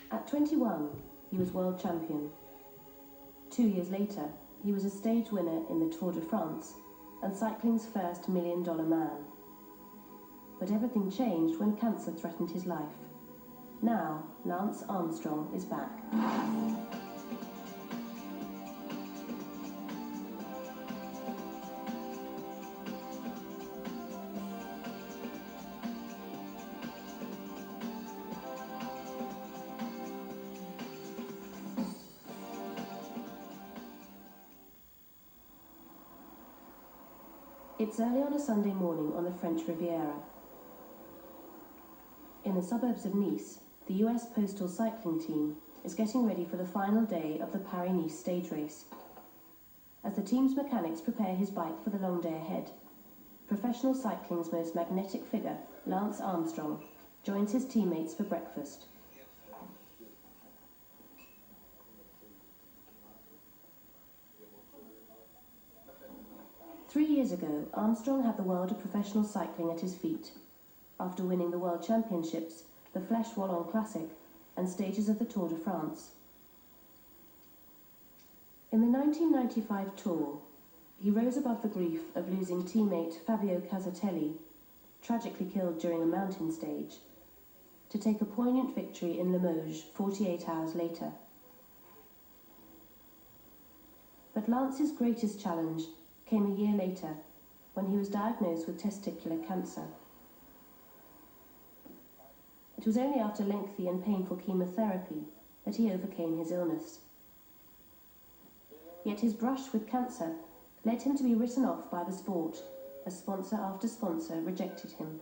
At 21, he was world champion. 2 years later, he was a stage winner in the Tour de France and cycling's first $1 million man. But everything changed when cancer threatened his life. Now, Lance Armstrong is back. It's early on a Sunday morning on the French Riviera. In the suburbs of Nice, the US Postal Cycling Team is getting ready for the final day of the Paris-Nice stage race. As the team's mechanics prepare his bike for the long day ahead, professional cycling's most magnetic figure, Lance Armstrong, joins his teammates for breakfast. Three years ago, Armstrong had the world of professional cycling at his feet, after winning the World Championships, the Flèche Wallonne Classic, and stages of the Tour de France. In the 1995 Tour, he rose above the grief of losing teammate Fabio Casatelli, tragically killed during a mountain stage, to take a poignant victory in Limoges 48 hours later. But Lance's greatest challenge came a year later, when he was diagnosed with testicular cancer. It was only after lengthy and painful chemotherapy that he overcame his illness. Yet his brush with cancer led him to be written off by the sport, as sponsor after sponsor rejected him.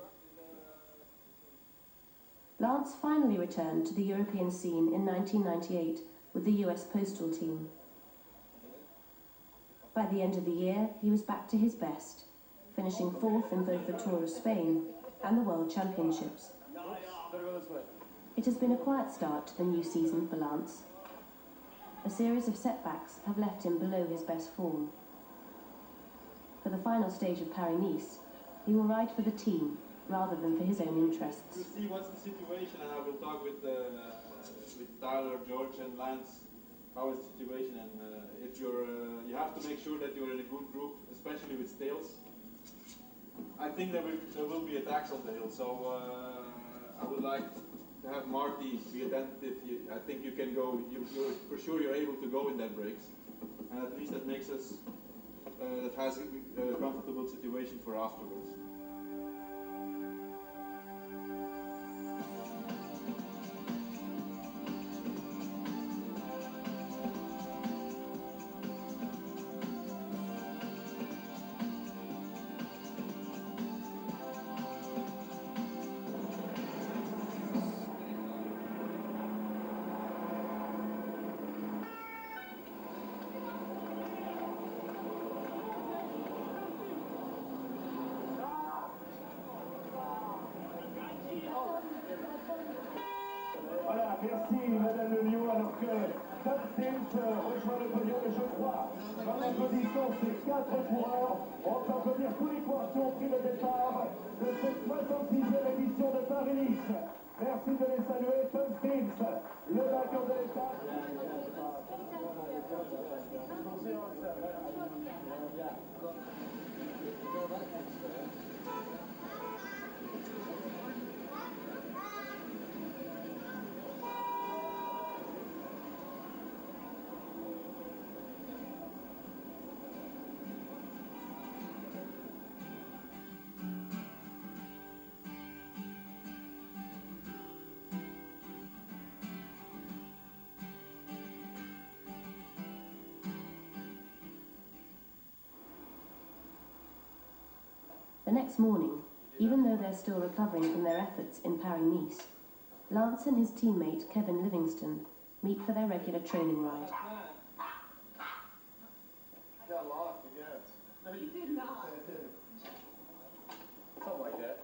Lance finally returned to the European scene in 1998 with the US Postal Team. By the end of the year, he was back to his best, finishing fourth in both the Tour of Spain and the World Championships. It has been a quiet start to the new season for Lance. A series of setbacks have left him below his best form. For the final stage of Paris-Nice, he will ride for the team rather than for his own interests. We'll see what's the situation, and I will talk with Tyler, George and Lance. How is the situation, and if you have to make sure that you're in a good group, especially with Stales. I think there will be attacks on the hill, so I would like to have Marty be attentive. I think you can go, for sure you're able to go in that breaks, and at least that makes us, that has a comfortable situation for afterwards. Voilà, merci Madame Le Lion, alors que Top Stint rejoint le podium, et je crois, dans la position, ces 4 coureurs ont parcouru tous les coureurs qui ont pris le départ de cette 66e édition de Paris-Nice. Merci de les saluer, Tom Stint, le vainqueur de l'étape. The next morning, even though they're still recovering from their efforts in Paris-Nice, Lance and his teammate Kevin Livingston meet for their regular training ride. Got lost again. No, you did not. Something like that.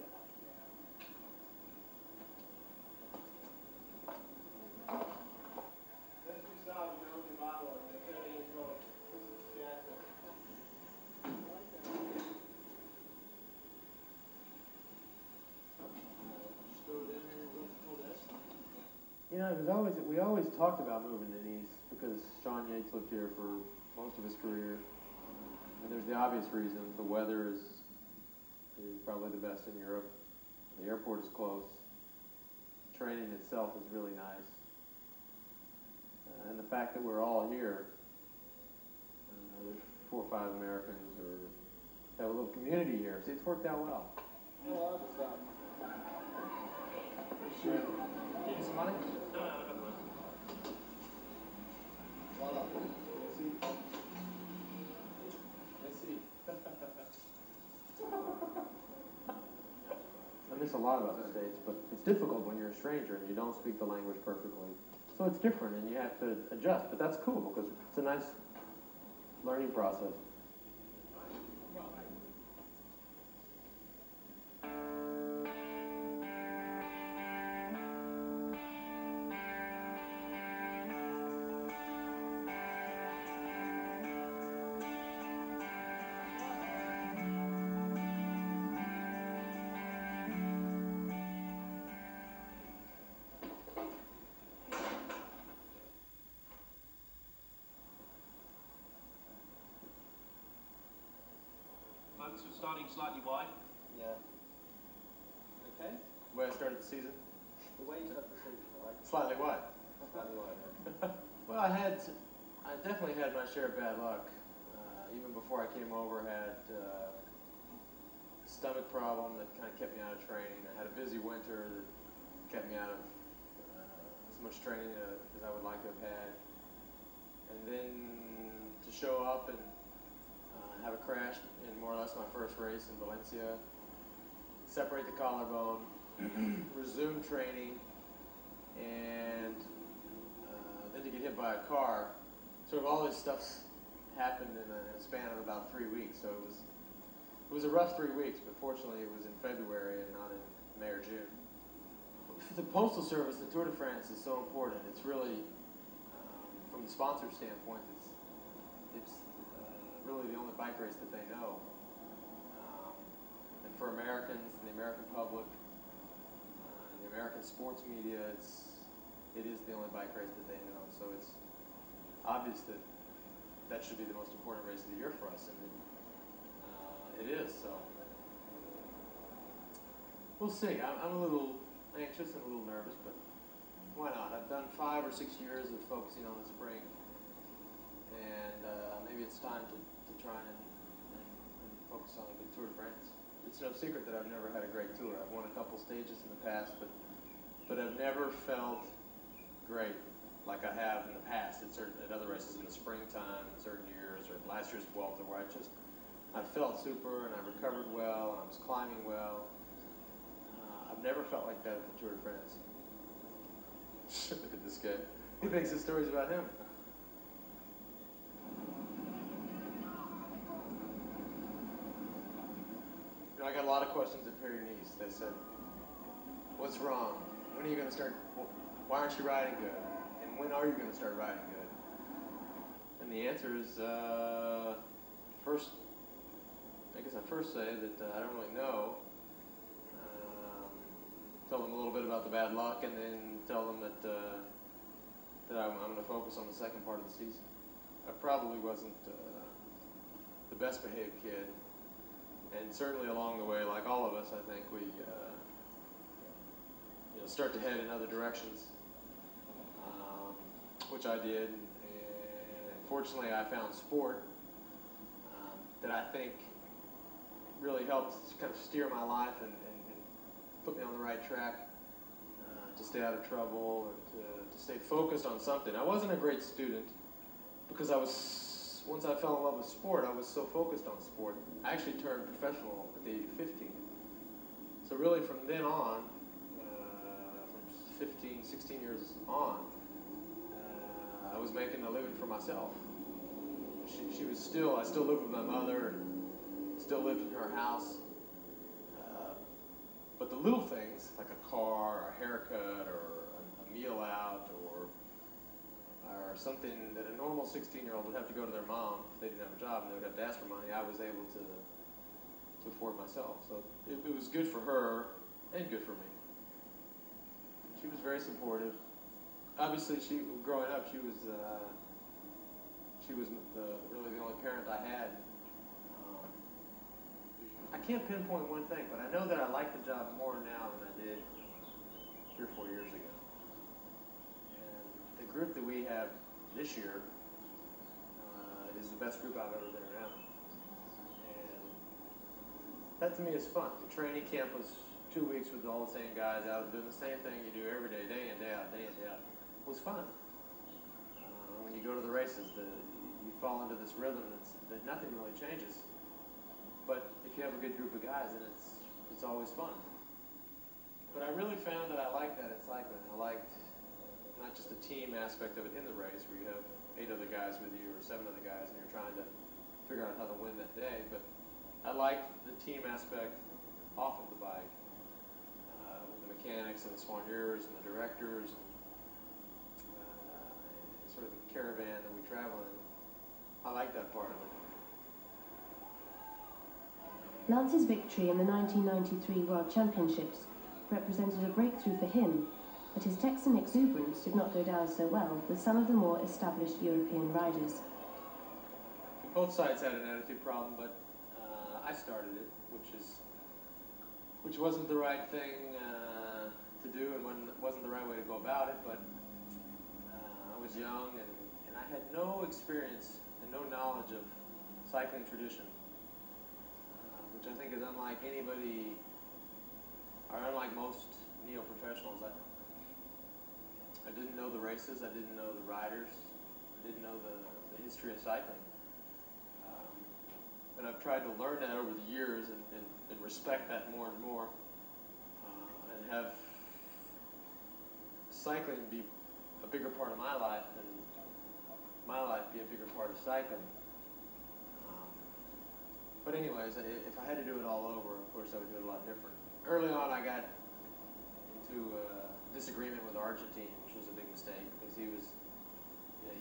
we always talked about moving to Nice because Sean Yates lived here for most of his career. And there's the obvious reasons. The weather is probably the best in Europe. The airport is close. Training itself is really nice. And the fact that we're all here, there's 4 or 5 Americans, or have a little community here. See, it's worked out well. Oh, I understand. Sure. Give you some money? No, I got the money. Voila. Let's see. I miss a lot about the States, but it's difficult when you're a stranger and you don't speak the language perfectly. So it's different and you have to adjust, but that's cool because it's a nice learning process. Folks, we're starting slightly wide. Yeah. Okay. The way I started the season? The way to have the season, right? Slightly wide. Slightly wide. Well, I definitely had my share of bad luck. Even before I came over, I had a stomach problem that kind of kept me out of training. I had a busy winter that kept me out of as much training as I would like to have had. And then to show up and have a crash in more or less my first race in Valencia, separate the collarbone, resume training, and then to get hit by a car. Sort of all this stuff's happened in a span of about 3 weeks. So it was a rough 3 weeks, but fortunately it was in February and not in May or June. For the Postal Service, the Tour de France is so important. It's really, from the sponsor standpoint, it's really the only bike race that they know. And for Americans and the American public, and the American sports media, it is the only bike race that they know. So it's obvious that should be the most important race of the year for us, and it is. So we'll see. I'm a little anxious and a little nervous, but why not? I've done 5 or 6 years of focusing on the spring, and maybe it's time to try and focus on a good Tour de France. It's no secret that I've never had a great tour. I've won a couple stages in the past, but I've never felt great like I have in the past at other races in the springtime, in certain years, or last year's Vuelta, where I felt super and I recovered well and I was climbing well. I've never felt like that at the Tour de France. Look at this guy. He thinks his story's about him. I got a lot of questions at Pyrenees. They said, what's wrong? When are you going to start? Why aren't you riding good? And when are you going to start riding good? And the answer is, first say that I don't really know. Tell them a little bit about the bad luck, and then tell them that I'm going to focus on the second part of the season. I probably wasn't the best behaved kid. And certainly along the way, like all of us, I think we start to head in other directions, which I did. And fortunately, I found sport that I think really helped kind of steer my life and put me on the right track to stay out of trouble and to stay focused on something. I wasn't a great student because once I fell in love with sport, I was so focused on sport. I actually turned professional at the age of 15. So really from then on, from 15, 16 years on, I was making a living for myself. I still lived with my mother, and still lived in her house. But the little things, like a car, or a haircut, or a meal out, or something that a normal 16-year-old would have to go to their mom if they didn't have a job and they would have to ask for money, I was able to afford myself. So it was good for her and good for me. She was very supportive. obviously, growing up, she was really the only parent I had. I can't pinpoint one thing, but I know that I like the job more now than I did 3 or 4 years ago. And the group that we have this year is the best group I've ever been around. And that to me is fun. The training camp was 2 weeks with all the same guys out doing the same thing you do every day, day in, day out, day in, day out. It was fun. When you go to the races, you fall into this rhythm that nothing really changes. But if you have a good group of guys, then it's always fun. But I really found that I liked that in cycling. I liked not just the team aspect of it in the race, where you have 8 other guys with you or 7 other guys, and you're trying to figure out how to win that day. But I liked the team aspect off of the bike, with the mechanics and the soigneurs and the directors, and sort of the caravan that we travel in. I like that part of it. Lance's victory in the 1993 World Championships represented a breakthrough for him, but his Texan exuberance did not go down so well with some of the more established European riders. Both sides had an attitude problem, but I started it, which wasn't the right thing to do, and wasn't the right way to go about it. But I was young, and I had no experience and no knowledge of cycling tradition, which I think is unlike anybody, or unlike most neo-professionals. I didn't know the races, I didn't know the riders, I didn't know the history of cycling. And I've tried to learn that over the years and respect that more and more, and have cycling be a bigger part of my life than my life be a bigger part of cycling. But anyways, if I had to do it all over, of course I would do it a lot different. Early on I got into a disagreement with Argentine, which was a big mistake, because he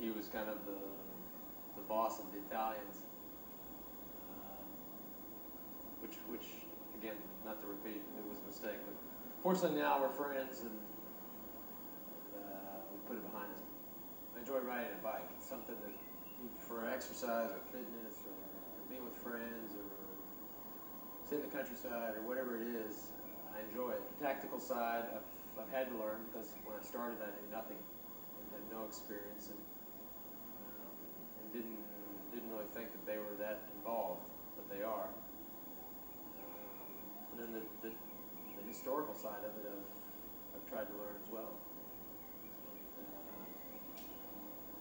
was kind of the boss of the Italians, which again, not to repeat, it was a mistake. But fortunately now we're friends, and we put it behind us. I enjoy riding a bike. It's something that, for exercise or fitness or being with friends or sitting in the countryside or whatever it is, I enjoy it. The tactical side, I've had to learn, because when I started I knew nothing and had no experience, and didn't really think that they were that involved, but they are. And then the historical side of it I've tried to learn as well.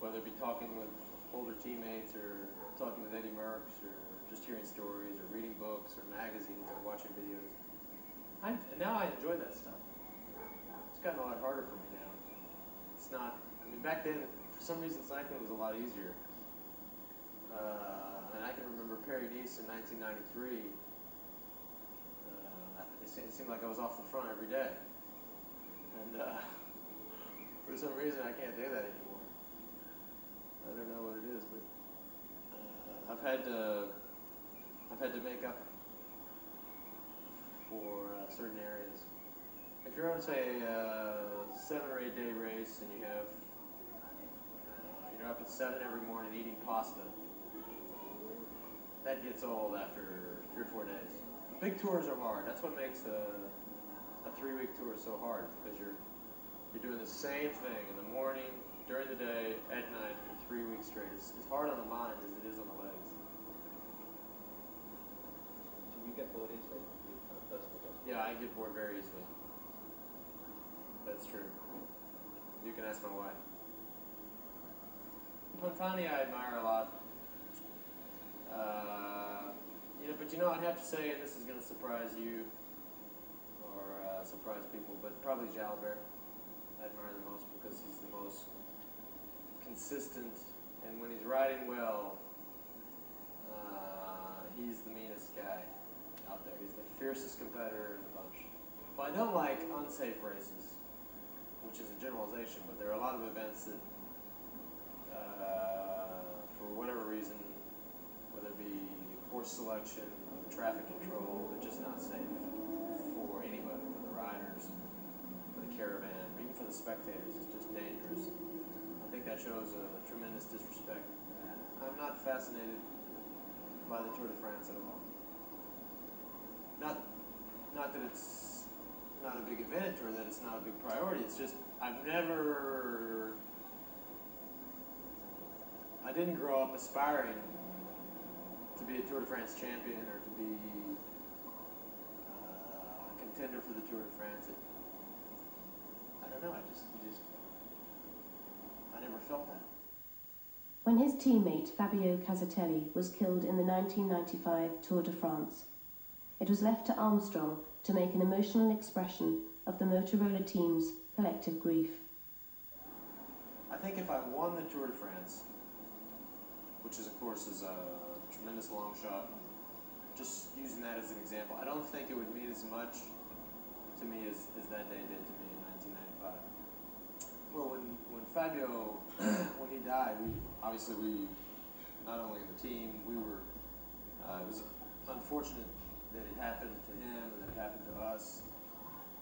Whether it be talking with older teammates or talking with Eddie Merckx, or just hearing stories or reading books or magazines or watching videos. And now I enjoy that stuff. It's gotten a lot harder for me now. It's not, I mean, back then, for some reason, cycling was a lot easier. And I can remember Paris-Nice in 1993. It seemed like I was off the front every day. And for some reason, I can't do that anymore. I don't know what it is, but I've had to make up for certain areas. If you're on, say, a 7 or 8 day race, and you're up at 7 every morning eating pasta, that gets old after 3 or 4 days. Big tours are hard. That's what makes a 3-week tour so hard, because you're doing the same thing in the morning, during the day, at night for 3 weeks straight. It's hard on the mind as it is on the legs. So you get bored easily? Yeah, I get bored very easily. That's true. You can ask my wife. Pantani I admire a lot. But I'd have to say, and this is going to surprise you, or surprise people, but probably Jalbert I admire the most, because he's the most consistent, and when he's riding well, he's the meanest guy out there. He's the fiercest competitor in the bunch. Well, I don't like unsafe races, which is a generalization, but there are a lot of events that, for whatever reason, whether it be course selection, traffic control, they're just not safe for anybody, for the riders, for the caravan, or even for the spectators. It's just dangerous. I think that shows a tremendous disrespect. I'm not fascinated by the Tour de France at all. Not that it's not a big event or that it's not a big priority. It's just I didn't grow up aspiring to be a Tour de France champion or to be a contender for the Tour de France. I don't know. I never felt that. When his teammate Fabio Casatelli was killed in the 1995 Tour de France, it was left to Armstrong to make an emotional expression of the Motorola team's collective grief. I think if I won the Tour de France, which is, of course, is a tremendous long shot, just using that as an example, I don't think it would mean as much to me as that day did to me in 1995. Well, when Fabio, when he died, we not only in the team, it was unfortunate that it happened to him and that it happened to us,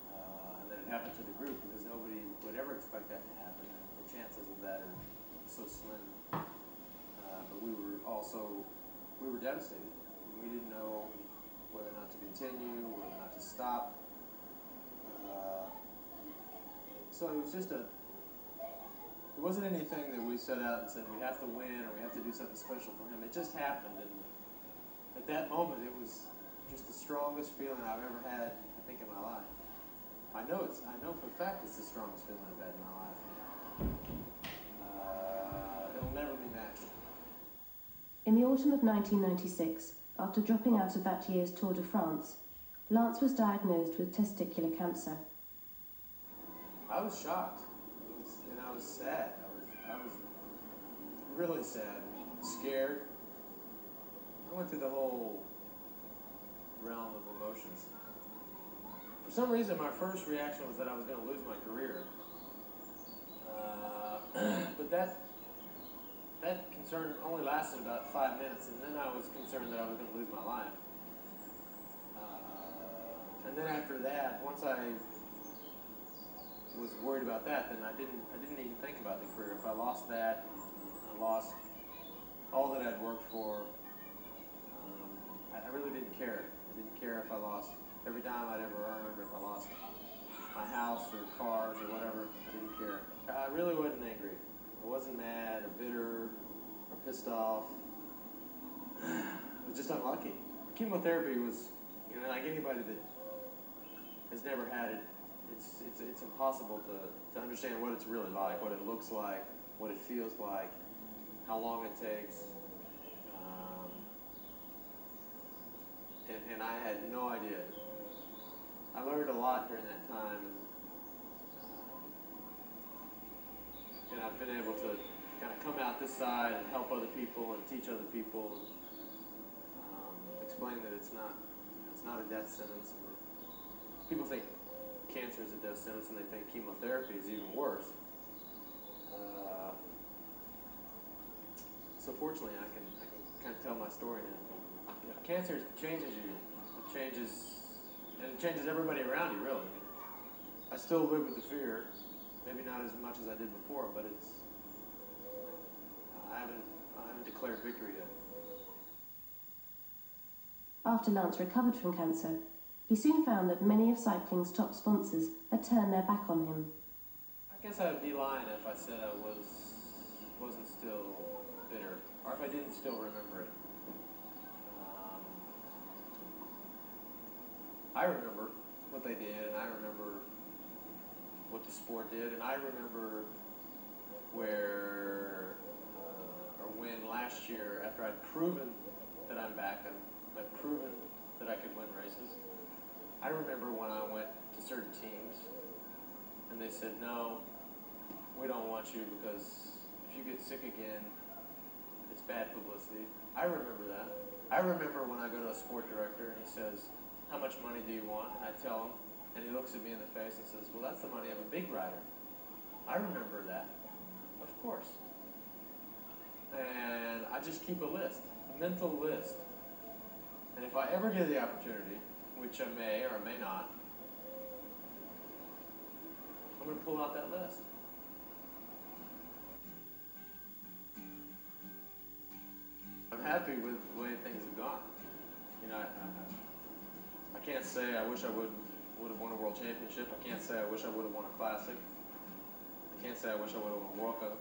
and that it happened to the group, because nobody would ever expect that to happen, and the chances of that are so slim. But we were devastated. We didn't know whether or not to continue, whether or not to stop. So it was just it wasn't anything that we set out and said we have to win or we have to do something special for him. It just happened, and at that moment it was just the strongest feeling I've ever had, I think, in my life. I know for a fact it's the strongest feeling I've had in my life. It'll never be matched. In the autumn of 1996, after dropping out of that year's Tour de France, Lance was diagnosed with testicular cancer. I was shocked, and I was sad. I was really sad, scared. I went through the whole realm of emotions. For some reason, my first reaction was that I was going to lose my career. But that concern only lasted about 5 minutes, and then I was concerned that I was going to lose my life. And then after that, once I was worried about that, then I didn't even think about the career. If I lost that, I lost all that I'd worked for. I really didn't care. I didn't care if I lost every dime I'd ever earned, or if I lost my house or cars or whatever. I didn't care. I really wasn't angry. I wasn't mad or bitter or pissed off. I was just unlucky. Chemotherapy was, like anybody that has never had it, it's impossible to understand what it's really like, what it looks like, what it feels like, how long it takes. And I had no idea. I learned a lot during that time, and I've been able to kind of come out this side and help other people and teach other people, and explain that it's not a death sentence. People think cancer is a death sentence, and they think chemotherapy is even worse. So fortunately, I can kind of tell my story now. Cancer changes you. It changes everybody around you, really. I still live with the fear, maybe not as much as I did before, but I haven't declared victory yet. After Lance recovered from cancer, he soon found that many of cycling's top sponsors had turned their back on him. I guess I would be lying if I said I wasn't still bitter, or if I didn't still remember it. I remember what they did, and I remember what the sport did, and I remember when last year, after I'd proven that I'm back, I'd proven that I could win races, I remember when I went to certain teams, and they said, no, we don't want you because if you get sick again, it's bad publicity. I remember that. I remember when I go to a sport director and he says, how much money do you want? And I tell him, and he looks at me in the face and says, well, that's the money of a big rider. I remember that, of course. And I just keep a list, a mental list. And if I ever get the opportunity, which I may or may not, I'm going to pull out that list. happy with the way things have gone. You know, I can't say I wish I would have won a world championship. I can't say I wish I would have won a classic. I can't say I wish I would have won a World Cup.